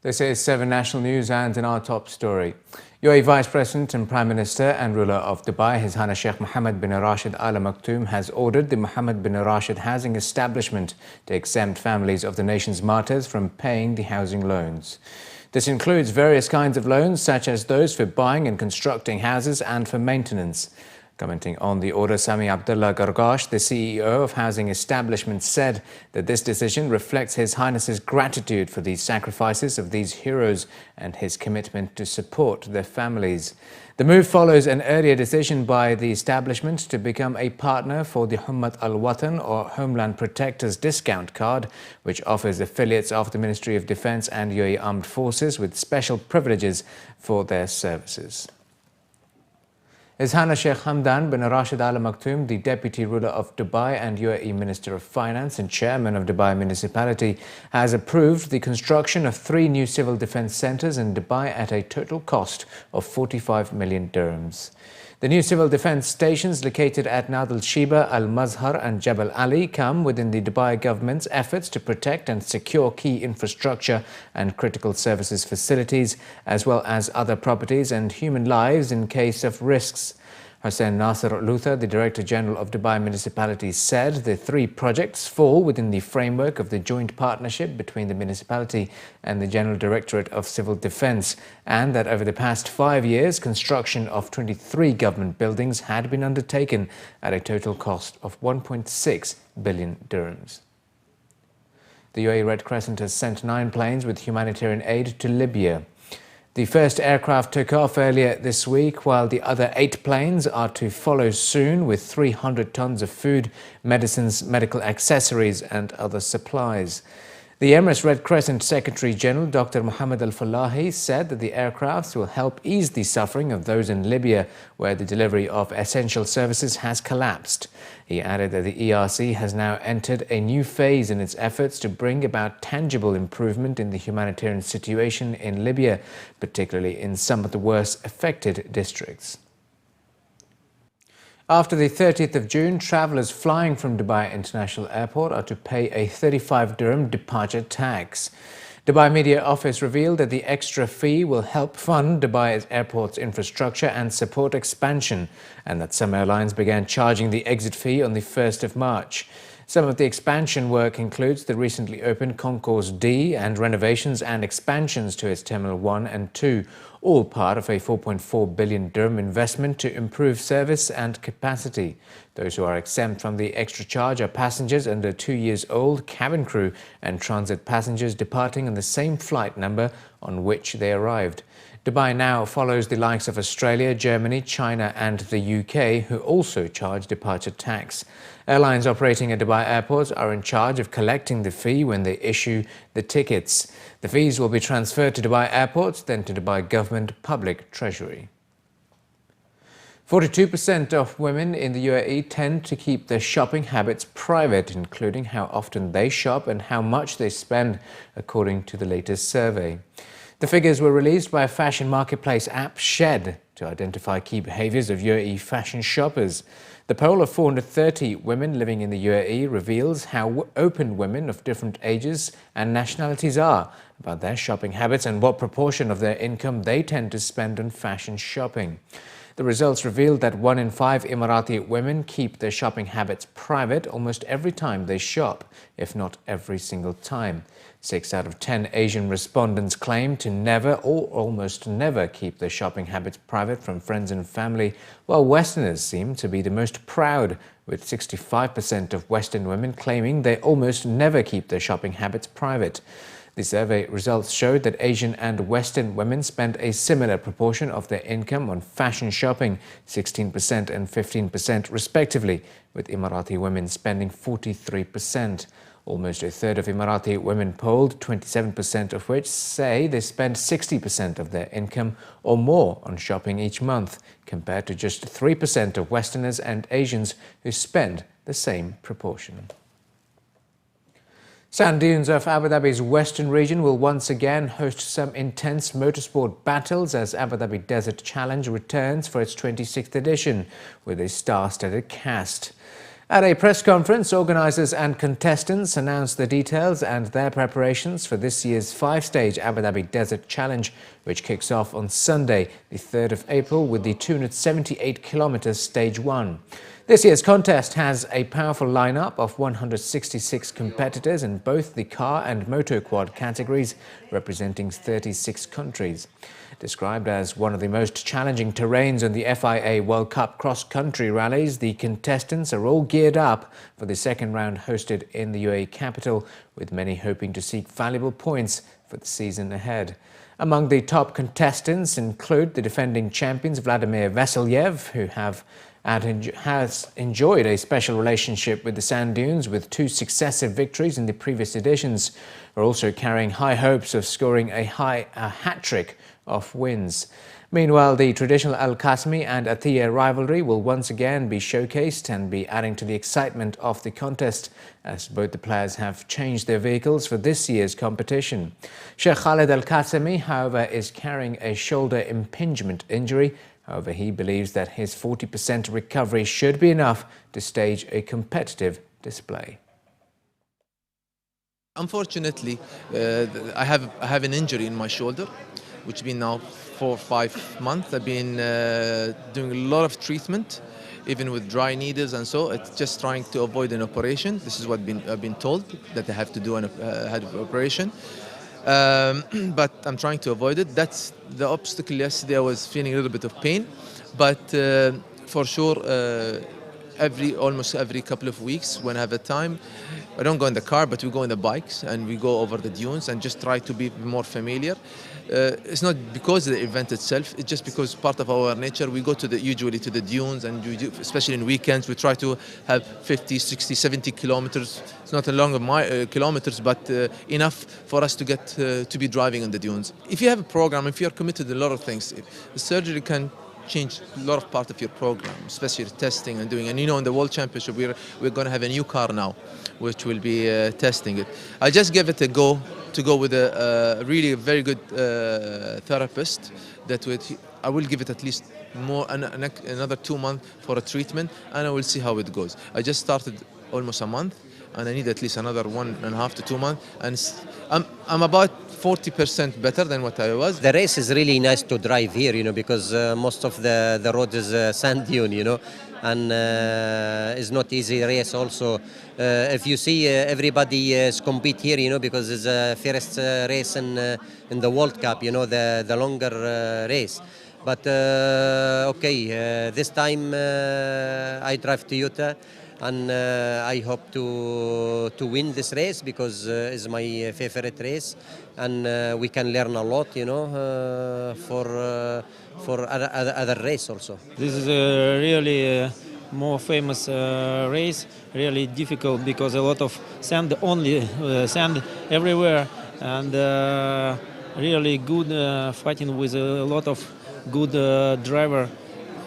This is 7 National News and in our top story. UAE Vice President and Prime Minister and ruler of Dubai, His Highness Sheikh Mohammed bin Rashid Al Maktoum, has ordered the Mohammed bin Rashid housing establishment to exempt families of the nation's martyrs from paying the housing loans. This includes various kinds of loans, such as those for buying and constructing houses and for maintenance. Commenting on the order, Sami Abdullah Gargash, the CEO of Housing Establishment, said that this decision reflects His Highness's gratitude for the sacrifices of these heroes and his commitment to support their families. The move follows an earlier decision by the establishment to become a partner for the Hummat Al-Watan, or Homeland Protectors Discount Card, which offers affiliates of the Ministry of Defence and UAE Armed Forces with special privileges for their services. His Highness Sheikh Hamdan bin Rashid Al Maktoum, the Deputy Ruler of Dubai and UAE Minister of Finance and Chairman of Dubai Municipality, has approved the construction of 3 new civil defence centres in Dubai at a total cost of 45 million dirhams. The new civil defence stations located at Nad al-Shiba, Al-Mazhar and Jabal Ali come within the Dubai government's efforts to protect and secure key infrastructure and critical services facilities, as well as other properties and human lives in case of risks. Hussein Nasser Luther, the Director General of Dubai Municipality, said the 3 projects fall within the framework of the joint partnership between the municipality and the General Directorate of Civil Defence, and that over the past 5 years, construction of 23 government buildings had been undertaken at a total cost of 1.6 billion dirhams. The UAE Red Crescent has sent 9 planes with humanitarian aid to Libya. The first aircraft took off earlier this week, while the other 8 planes are to follow soon with 300 tons of food, medicines, medical accessories and other supplies. The Emirates Red Crescent Secretary General Dr. Mohammed Al-Falahi said that the aircrafts will help ease the suffering of those in Libya, where the delivery of essential services has collapsed. He added that the ERC has now entered a new phase in its efforts to bring about tangible improvement in the humanitarian situation in Libya, particularly in some of the worst affected districts. After the 30th of June, travellers flying from Dubai International Airport are to pay a 35 dirham departure tax. Dubai Media Office revealed that the extra fee will help fund Dubai's airport's infrastructure and support expansion, and that some airlines began charging the exit fee on the 1st of March. Some of the expansion work includes the recently opened Concourse D and renovations and expansions to its Terminal 1 and 2, all part of a 4.4 billion dirham investment to improve service and capacity. Those who are exempt from the extra charge are passengers under 2 years old, cabin crew and transit passengers departing on the same flight number on which they arrived. Dubai now follows the likes of Australia, Germany, China and the UK, who also charge departure tax. Airlines operating at Dubai airports are in charge of collecting the fee when they issue the tickets. The fees will be transferred to Dubai airports, then to Dubai government public treasury. 42% of women in the UAE tend to keep their shopping habits private, including how often they shop and how much they spend, according to the latest survey. The figures were released by a fashion marketplace app, Shed, to identify key behaviours of UAE fashion shoppers. The poll of 430 women living in the UAE reveals how open women of different ages and nationalities are about their shopping habits and what proportion of their income they tend to spend on fashion shopping. The results revealed that 1 in 5 Emirati women keep their shopping habits private almost every time they shop, if not every single time. 6 out of 10 Asian respondents claim to never or almost never keep their shopping habits private from friends and family, while Westerners seem to be the most proud, with 65% of Western women claiming they almost never keep their shopping habits private. The survey results showed that Asian and Western women spend a similar proportion of their income on fashion shopping, 16% and 15% respectively, with Emirati women spending 43%. Almost a third of Emirati women polled, 27% of which say they spend 60% of their income or more on shopping each month, compared to just 3% of Westerners and Asians who spend the same proportion. Sand dunes of Abu Dhabi's western region will once again host some intense motorsport battles as Abu Dhabi Desert Challenge returns for its 26th edition with a star-studded cast. At a press conference, organisers and contestants announced the details and their preparations for this year's 5-stage Abu Dhabi Desert Challenge, which kicks off on Sunday, the 3rd of April, with the 278 kilometres Stage 1. This year's contest has a powerful lineup of 166 competitors in both the car and motor quad categories, representing 36 countries. Described as one of the most challenging terrains on the FIA World Cup cross-country rallies, the contestants are all geared up for the second round hosted in the UAE capital, with many hoping to seek valuable points for the season ahead. Among the top contestants include the defending champions Vladimir Vasilyev, who has enjoyed a special relationship with the sand dunes with 2 successive victories in the previous editions, are also carrying high hopes of scoring a hat-trick of wins. Meanwhile, the traditional Al-Qasmi and Atiyah rivalry will once again be showcased and be adding to the excitement of the contest, as both the players have changed their vehicles for this year's competition. Sheikh Khalid Al-Qasmi, however, is carrying a shoulder impingement injury. However, he believes that his 40% recovery should be enough to stage a competitive display. Unfortunately, I have an injury in my shoulder, which has been now 4 or 5 months. I've been doing a lot of treatment, even with dry needles and so. It's just trying to avoid an operation. This is what I've been told, that I have to do an operation. But I'm trying to avoid it. That's the obstacle. Yesterday I was feeling a little bit of pain, but for sure almost every couple of weeks when I have a time, I don't go in the car, but we go in the bikes and we go over the dunes and just try to be more familiar. It's not because of the event itself, it's just because part of our nature. We go usually to the dunes, and we do, especially in weekends, we try to have 50, 60, 70 kilometers. It's not a long kilometers, but enough for us to get to be driving on the dunes. If you have a program, if you're committed to a lot of things, the surgery can change a lot of part of your program, especially testing and doing. And you know, in the World Championship, we're going to have a new car now, which will be testing it. I just gave it a go to go with a really very good therapist. I will give it at least another 2 months for a treatment, and I will see how it goes. I just started almost a month, and I need at least another 1.5 to 2 months, and I'm about 40% better than what I was. The race is really nice to drive here, you know, because most of the road is sand dune, you know, and it's not easy race also. If you see everybody compete here, you know, because it's the first race in the World Cup, you know, the longer race. But okay, this time I drive Toyota, and I hope to win this race because it's my favorite race, and we can learn a lot, you know, for other race also. This is a really more famous race, really difficult because a lot of sand, sand everywhere, and really good fighting with a lot of good driver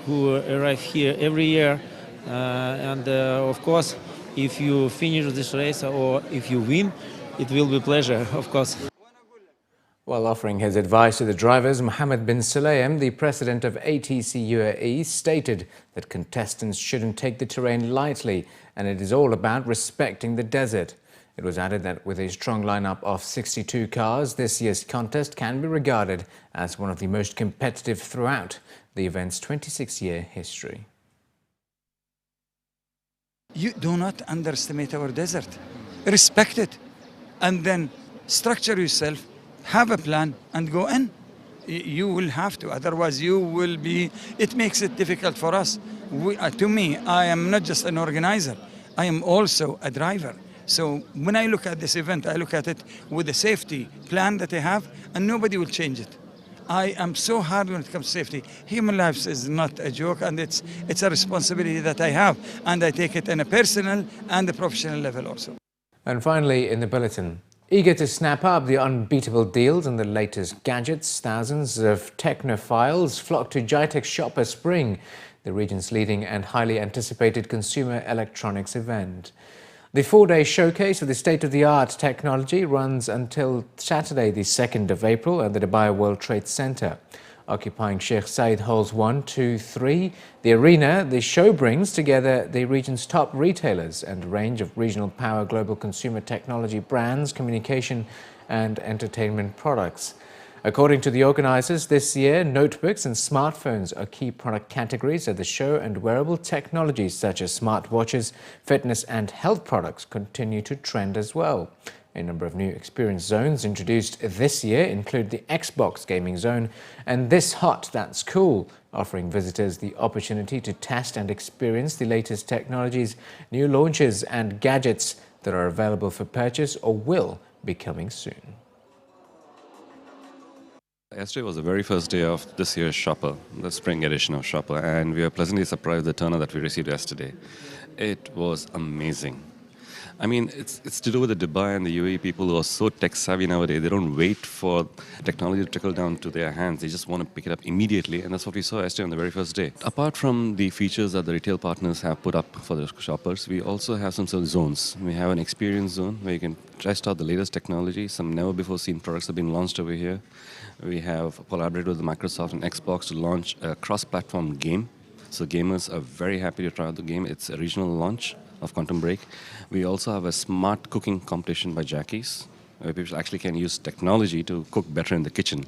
who arrive here every year. And of course, if you finish this race or if you win, it will be a pleasure, of course. While offering his advice to the drivers, Mohammed bin Sulayem, the president of ATC UAE, stated that contestants shouldn't take the terrain lightly, and it is all about respecting the desert. It was added that with a strong lineup of 62 cars, this year's contest can be regarded as one of the most competitive throughout the event's 26-year history. You do not underestimate our desert. Respect it, and then structure yourself, have a plan, and go in. You will have to, otherwise you will be, it makes it difficult for us. To me, I am not just an organizer, I am also a driver. So when I look at this event, I look at it with the safety plan that I have, and nobody will change it. I am so hard when it comes to safety. Human lives is not a joke, and it's a responsibility that I have, and I take it on a personal and a professional level also. And finally, in the bulletin, eager to snap up the unbeatable deals and the latest gadgets, thousands of technophiles flock to Gitex Shopper Spring, the region's leading and highly anticipated consumer electronics event. The 4-day showcase of the state-of-the-art technology runs until Saturday, the 2nd of April at the Dubai World Trade Center. Occupying Sheikh Zayed halls 1, 2, 3, the arena, the show brings together the region's top retailers and a range of regional power global consumer technology brands, communication and entertainment products. According to the organizers, this year, notebooks and smartphones are key product categories at the show, and wearable technologies such as smartwatches, fitness and health products continue to trend as well. A number of new experience zones introduced this year include the Xbox gaming zone and This Hot, That's Cool, offering visitors the opportunity to test and experience the latest technologies, new launches and gadgets that are available for purchase or will be coming soon. Yesterday was the very first day of this year's Shopper, the spring edition of Shopper, and we were pleasantly surprised with the turnout that we received yesterday. It was amazing. I mean, it's to do with the Dubai and the UAE people who are so tech savvy nowadays. They don't wait for technology to trickle down to their hands. They just want to pick it up immediately, and that's what we saw yesterday on the very first day. Apart from the features that the retail partners have put up for the shoppers, we also have some sort of zones. We have an experience zone where you can test out the latest technology. Some never-before-seen products have been launched over here. We have collaborated with Microsoft and Xbox to launch a cross-platform game. So gamers are very happy to try out the game. It's a regional launch of Quantum Break. We also have a smart cooking competition by Jackie's, where people actually can use technology to cook better in the kitchen.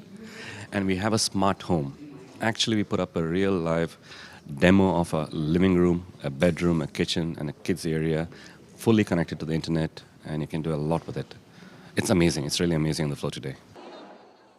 And we have a smart home. Actually, we put up a real live demo of a living room, a bedroom, a kitchen, and a kids area, fully connected to the internet, and you can do a lot with it. It's amazing. It's really amazing on the floor today.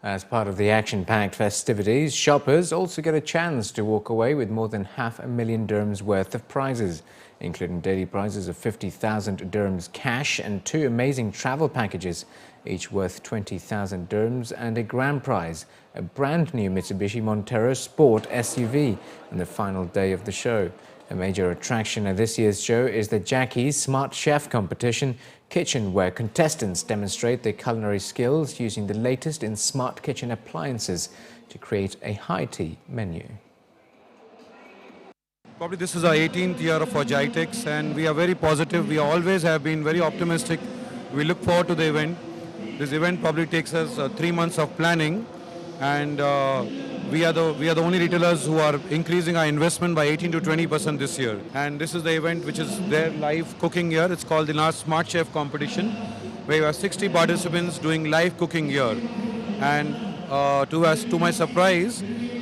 As part of the action-packed festivities, shoppers also get a chance to walk away with more than $500,000 dirhams worth of prizes, including daily prizes of 50,000 dirhams cash and 2 amazing travel packages, each worth 20,000 dirhams, and a grand prize, a brand new Mitsubishi Montero Sport SUV, on the final day of the show. A major attraction at this year's show is the Jackie's Smart Chef competition kitchen, where contestants demonstrate their culinary skills using the latest in smart kitchen appliances to create a high-tea menu. Probably this is our 18th year for Gitex, and we are very positive. We always have been very optimistic. We look forward to the event. This event probably takes us 3 months of planning, and we are the only retailers who are increasing our investment by 18 to 20% this year. And this is the event which is their live cooking year. It's called the last Smart Chef competition, where you have 60 participants doing live cooking here. And to my surprise,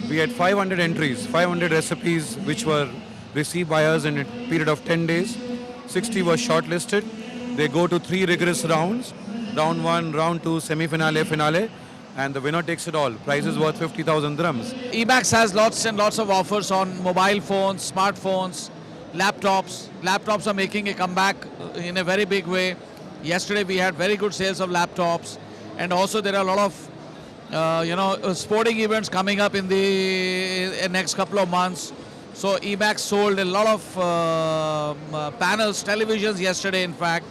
we had 500 entries, 500 recipes which were received by us in a period of 10 days. 60 were shortlisted. They go to 3 rigorous rounds, round 1, round 2, semi-finale, finale, and the winner takes it all. Prizes worth 50,000 dirhams. eMax has lots and lots of offers on mobile phones, smartphones, laptops. Laptops are making a comeback in a very big way. Yesterday we had very good sales of laptops, and also there are a lot of sporting events coming up in the next couple of months. So eMax sold a lot of panels, televisions yesterday in fact.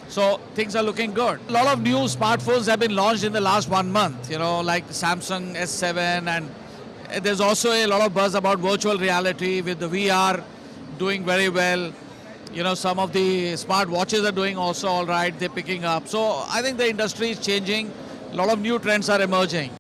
So things are looking good. A lot of new smartphones have been launched in the last 1 month, like Samsung S7, and there's also a lot of buzz about virtual reality with the VR doing very well. Some of the smart watches are doing also all right, they're picking up. So I think the industry is changing. A lot of new trends are emerging.